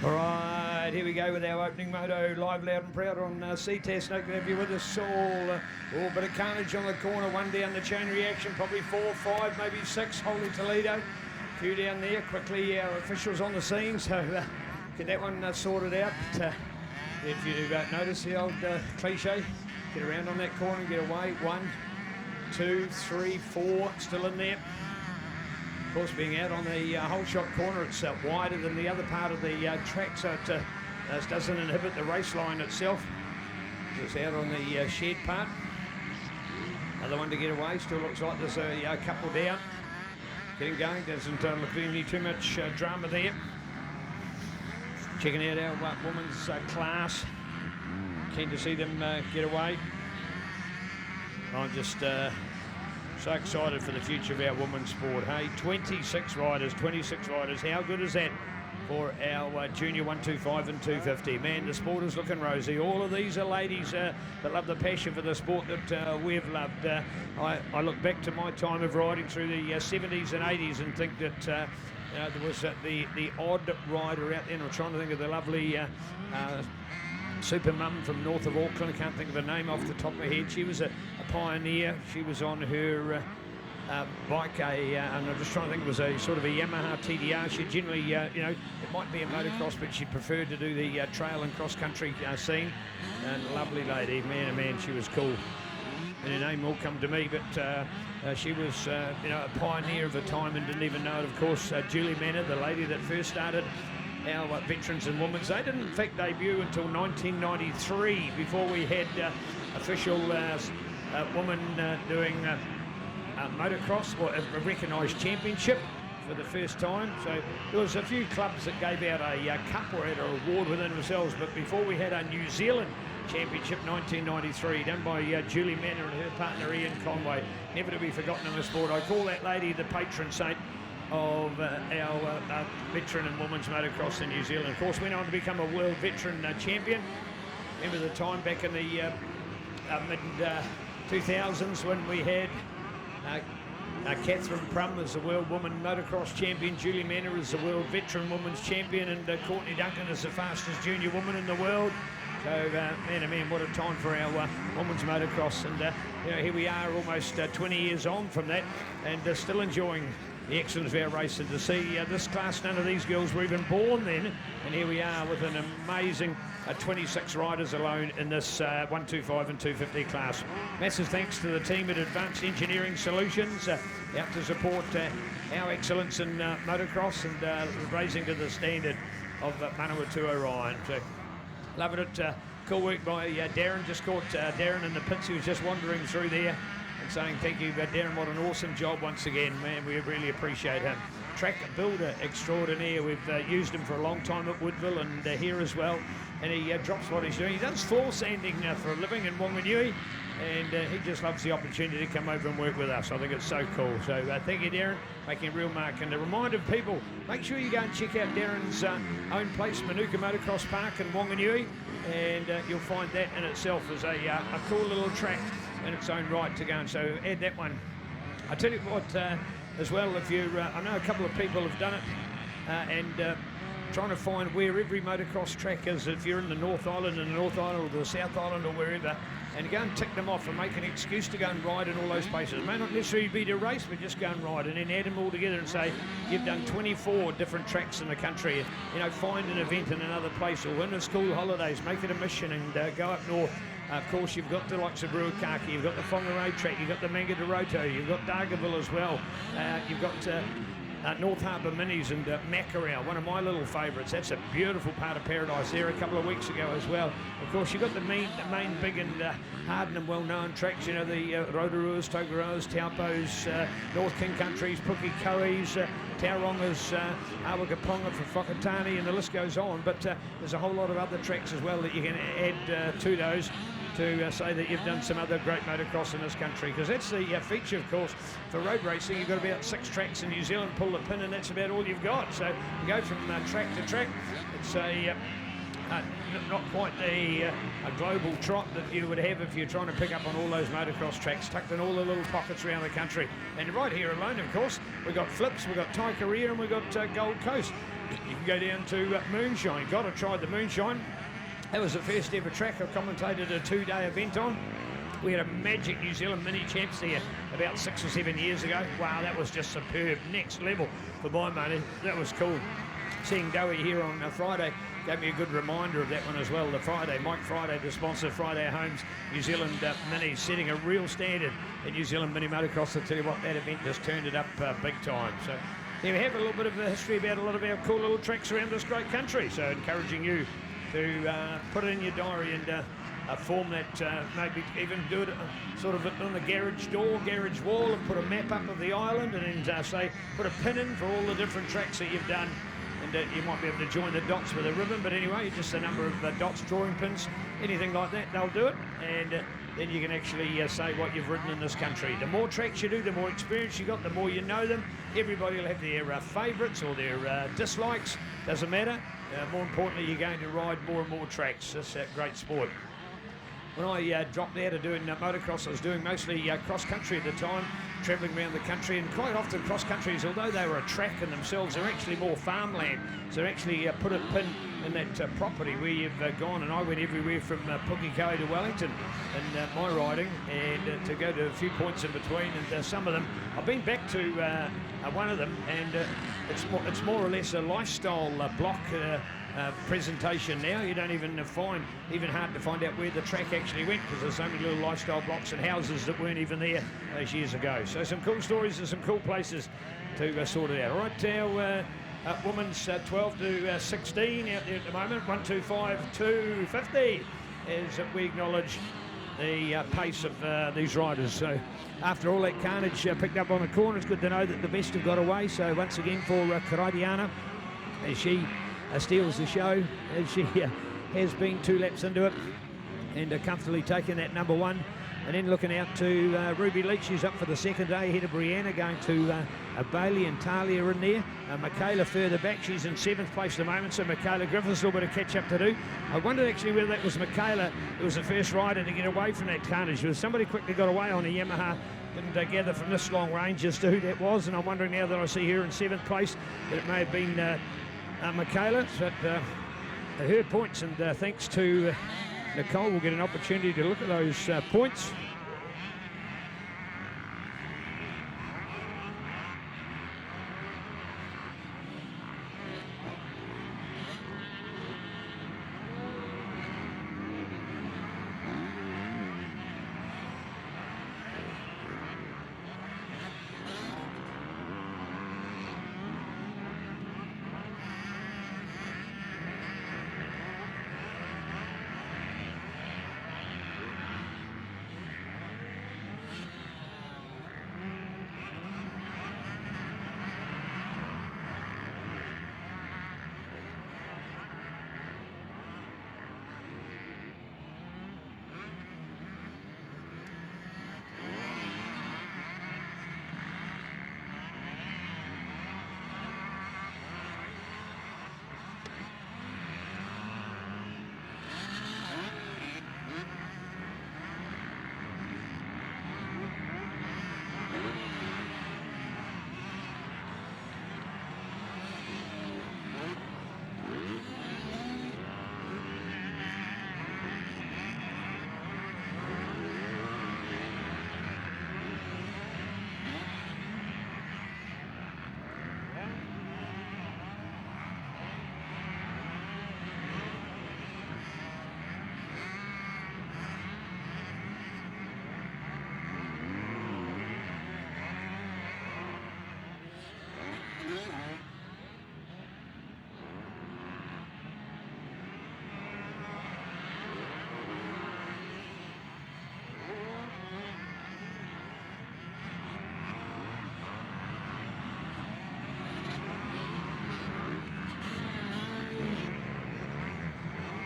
All right, here we go with our opening moto, live, loud and proud on Ctas. No good to have you with us all. Oh, bit of carnage on the corner, one down the chain reaction, probably 4, 5, maybe 6, Holy Toledo. A few down there, quickly our officials on the scene, so get that one sorted out. If you notice the old cliche, get around on that corner and get away. 1, 2, 3, 4, still in there. Of course, being out on the whole shot corner, it's wider than the other part of the track, so it doesn't inhibit the race line itself. It's out on the shed part. Another one to get away. Still looks like there's a couple down. Getting going. Doesn't look to be too much drama there. Checking out our women's class. Keen to see them get away. I'm just so excited for the future of our women's sport. Hey, 26 riders. How good is that for our junior 125 and 250? Man, the sport is looking rosy. All of these are ladies that love the passion for the sport that we've loved. I look back to my time of riding through the 70s and 80s and think that there was the odd rider out there, and I'm trying to think of the lovely super mum from north of Auckland. I can't think of her name off the top of my head. She was a pioneer. She was on her bike, and I'm just trying to think, it was a sort of a Yamaha TDR. She generally, it might be a motocross, but she preferred to do the trail and cross-country scene. And lovely lady, man, oh man, she was cool. And her name will come to me, but she was, a pioneer of the time and didn't even know it. Of course, Julie Manor, the lady that first started our veterans and women's. They didn't in fact debut until 1993, before we had official women doing motocross, or a recognised championship for the first time. So there was a few clubs that gave out a cup or had an award within themselves, but before we had a New Zealand championship, 1993, done by Julie Manor and her partner Ian Conway. Never to be forgotten in the sport. I call that lady the patron saint of our veteran and women's motocross in New Zealand. Of course, went on to become a world veteran champion. Remember the time back in the mid-2000s when we had Catherine Prum as the world woman motocross champion, Julie Manor as the world veteran women's champion, and Courtney Duncan is the fastest junior woman in the world. So, man, oh man, what a time for our women's motocross. And, here we are almost 20 years on from that, and still enjoying the excellence of our race. And to see this class, none of these girls were even born then, and here we are with an amazing 26 riders alone in this 125 and 250 class. Massive thanks to the team at Advanced Engineering Solutions, out to support our excellence in motocross and raising to the standard of Manawatu Orion. So, loving it. Cool work by Darren. Just caught Darren in the pits. He was just wandering through there and saying thank you, Darren. What an awesome job once again, man. We really appreciate him. Track builder extraordinaire. We've used him for a long time at Woodville and here as well. And he drops what he's doing. He does floor sanding for a living in Wanganui, and he just loves the opportunity to come over and work with us. I think it's so cool. So thank you, Darren, making a real mark. And a reminder of people, make sure you go and check out Darren's own place, Manuka Motocross Park in Wanganui, and you'll find that in itself is a cool little track in its own right to go. And so add that one. I tell you what, as well, if you, I know a couple of people have done it, and trying to find where every motocross track is. If you're in the North Island, or the South Island, or wherever, and go and tick them off and make an excuse to go and ride in all those places. It may not necessarily be to race, but just go and ride, and then add them all together and say you've done 24 different tracks in the country. Find an event in another place, or in the school holidays, make it a mission and go up north. Of course, you've got the likes of Ruakaki, you've got the Whangarei track, you've got the Mangadoroto, you've got Dargaville as well, you've got North Harbour Minis and Makarau, one of my little favourites. That's a beautiful part of paradise there a couple of weeks ago as well. Of course, you've got the main big and hard and well-known tracks, the Rotoruas, Togaroas, Taupos, North King Countries, Pukekohe's, Taurongas, Awakaponga for Whakatane, and the list goes on. But there's a whole lot of other tracks as well that you can add to those, to say that you've done some other great motocross in this country, because that's the feature, of course, for road racing. You've got about 6 tracks in New Zealand, pull the pin, and that's about all you've got. So you go from track to track. It's not quite a global trot that you would have if you're trying to pick up on all those motocross tracks tucked in all the little pockets around the country. And right here alone, of course, we've got Flips, we've got Taikaria, and we've got Gold Coast. you can go down to Moonshine. Got to try the Moonshine. That was the first ever track I commentated a 2-day event on. We had a magic New Zealand mini champs there about 6 or 7 years ago. Wow, that was just superb, next level for my money. That was cool. Seeing Dowie here on Friday gave me a good reminder of that one as well. The Friday, Mike Friday, the sponsor of Friday Homes, New Zealand Mini, setting a real standard in New Zealand Mini Motocross. I'll tell you what, that event just turned it up big time. So there we have a little bit of a history about a lot of our cool little tracks around this great country. So encouraging you to put it in your diary and form that, maybe even do it sort of on the garage door, garage wall, and put a map up of the island, and then say, put a pin in for all the different tracks that you've done, and you might be able to join the dots with a ribbon, but anyway, just a number of dots, drawing pins, anything like that, they'll do it, and then you can actually say what you've ridden in this country. The more tracks you do, the more experience you got, the more you know them. Everybody will have their favourites or their dislikes, doesn't matter. More importantly, you're going to ride more and more tracks. That's a great sport. When I dropped out of doing motocross, I was doing mostly cross-country at the time, travelling around the country, and quite often cross-countries, although they were a track in themselves, they're actually more farmland. So actually put a pin in that property where you've gone, and I went everywhere from Pukeko to Wellington in my riding, and to go to a few points in between, and some of them, I've been back to one of them, and it's more or less a lifestyle block presentation now. You don't even find, even hard to find out where the track actually went, because there's so many little lifestyle blocks and houses that weren't even there those years ago. So some cool stories and some cool places to sort it out. All right, our women's 12 to 16 out there at the moment, 125.250, as we acknowledge the pace of these riders. So after all that carnage picked up on the corner, it's good to know that the best have got away. So once again for Karadiana, as she steals the show, as she has been 2 laps into it, and comfortably taking that number 1. And then looking out to Ruby Leach, who's up for the second day, ahead of Brianna, going to Bailey and Talia in there. Michaela further back, she's in 7th place at the moment, so Michaela Griffiths, a little bit of catch up to do. I wondered actually whether that was Michaela who was the first rider to get away from that carnage. There was somebody quickly got away on a Yamaha, didn't gather from this long range as to who that was, and I'm wondering now that I see her in 7th place that it may have been Michaela. But her points, and thanks to Nicole, we'll get an opportunity to look at those points.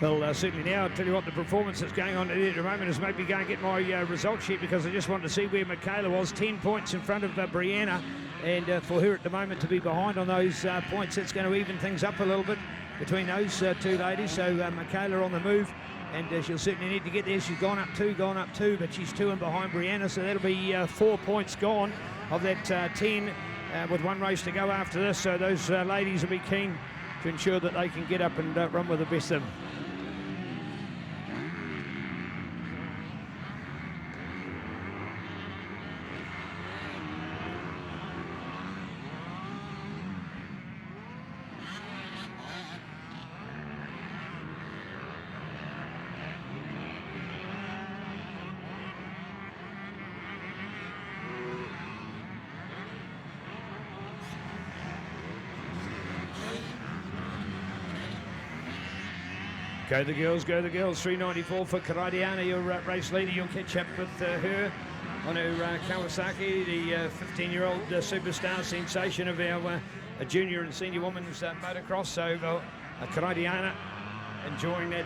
Well, certainly now, I'll tell you what, the performance that's going on at the moment is maybe going to get my result sheet, because I just wanted to see where Michaela was. 10 points in front of Brianna, and for her at the moment to be behind on those points, that's going to even things up a little bit between those 2 ladies. So Michaela on the move, and she'll certainly need to get there. She's gone up two, but she's 2 in behind Brianna, so that'll be 4 points gone of that 10 with 1 race to go after this. So those ladies will be keen to ensure that they can get up and run with the best of them. Go the girls, go the girls. 394 for Karadiana, your race leader. You'll catch up with her on her Kawasaki, the 15-year-old superstar sensation of our junior and senior women's motocross. So Karadiana enjoying that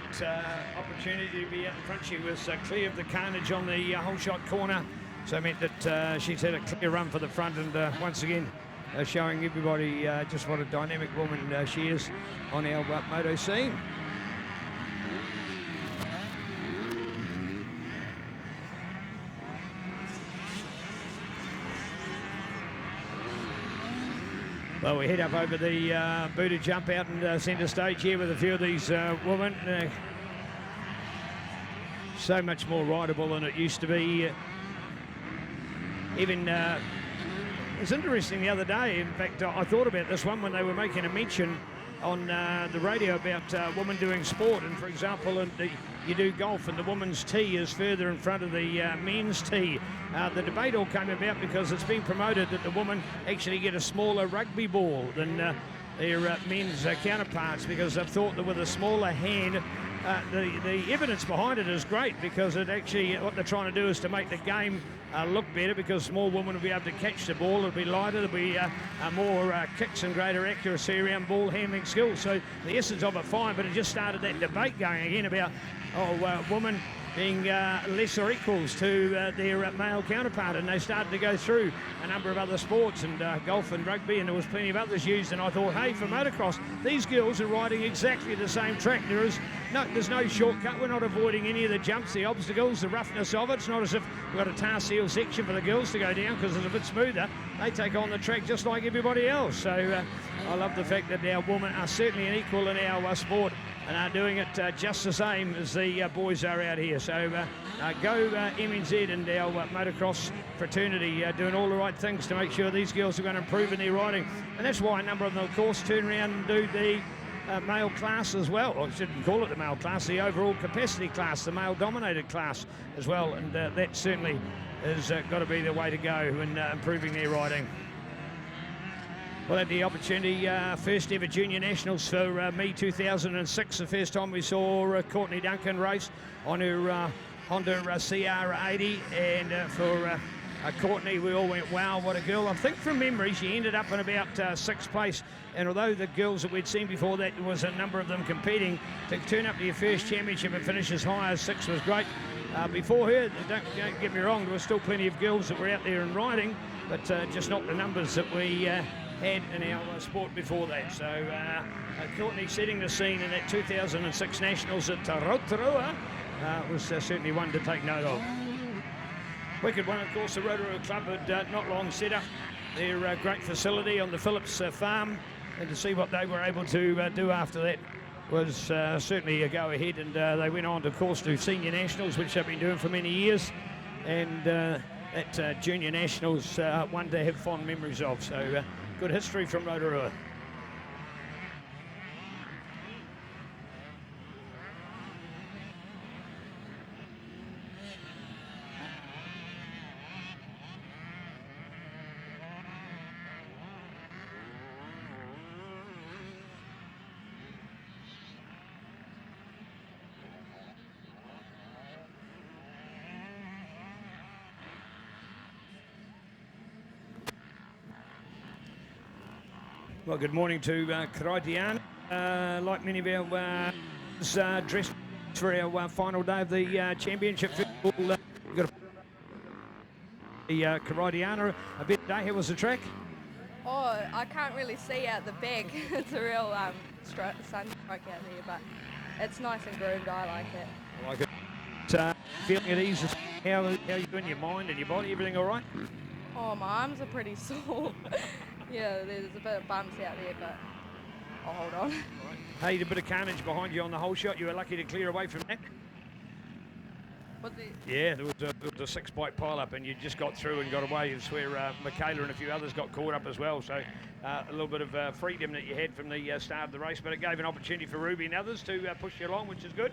opportunity to be out in front. She was clear of the carnage on the whole shot corner. So it meant that she's had a clear run for the front, and once again showing everybody just what a dynamic woman she is on our moto scene. Well, we head up over the booted jump out in centre stage here with a few of these women. So much more rideable than it used to be. Even, it was interesting the other day, in fact, I thought about this one when they were making a mention on the radio about women doing sport. And for example, you do golf and the women's tee is further in front of the men's tee. The debate all came about because it's been promoted that the women actually get a smaller rugby ball than their men's counterparts, because they've thought that with a smaller hand, the evidence behind it is great, because it actually, what they're trying to do is to make the game look better, because small women will be able to catch the ball, it'll be lighter, there'll be more kicks and greater accuracy around ball handling skills. So the essence of it fine, but it just started that debate going again about women being lesser equals to their male counterpart, and they started to go through a number of other sports, and golf and rugby, and there was plenty of others used. And I thought, hey, for motocross, these girls are riding exactly the same track. There's no shortcut. We're not avoiding any of the jumps, the obstacles, the roughness of it. It's not as if we've got a tar seal section for the girls to go down because it's a bit smoother. They take on the track just like everybody else. So I love the fact that our women are certainly an equal in our sport, and are doing it just the same as the boys are out here. So go MNZ and our motocross fraternity, doing all the right things to make sure these girls are going to improve in their riding. And that's why a number of them, of course, turn around and do the male class as well. Or I shouldn't call it the male class, the overall capacity class, the male-dominated class as well. And that certainly has got to be the way to go in improving their riding. We'll have the opportunity, first ever Junior Nationals for me 2006, the first time we saw Courtney Duncan race on her Honda CR80, and for Courtney we all went, wow, what a girl. I think from memory she ended up in about 6th place, and although the girls that we'd seen before that, there was a number of them competing, to turn up to your first championship and finish as high as 6 was great. Before her, don't get me wrong, there were still plenty of girls that were out there and riding, but just not the numbers that we had in our sport before that. So Courtney setting the scene in that 2006 Nationals at Rotorua was certainly one to take note of. Wicked one, of course, the Rotorua Club had not long set up their great facility on the Phillips farm, and to see what they were able to do after that was certainly a go ahead, and they went on to, of course, do Senior Nationals, which they've been doing for many years, and that Junior Nationals one to have fond memories of. So good history from Rotorua. Well, good morning to Karadiana. Like many of our dressed for our final day of the championship. We've got the Karadiana a bit today. How was the track? Oh, I can't really see out the back. It's a real sunstrike out there, but it's nice and groomed. I like it. I like it. Feeling at ease. How are you doing? Your mind and your body? Everything all right? Oh, my arms are pretty sore. Yeah, there's a bit of bumps out there, but I'll hold on. Hey, a bit of carnage behind you on the whole shot. You were lucky to clear away from that. Was it? Yeah, there was a 6-bike pile-up, and you just got through and got away. It's where Michaela and a few others got caught up as well. So a little bit of freedom that you had from the start of the race, but it gave an opportunity for Ruby and others to push you along, which is good.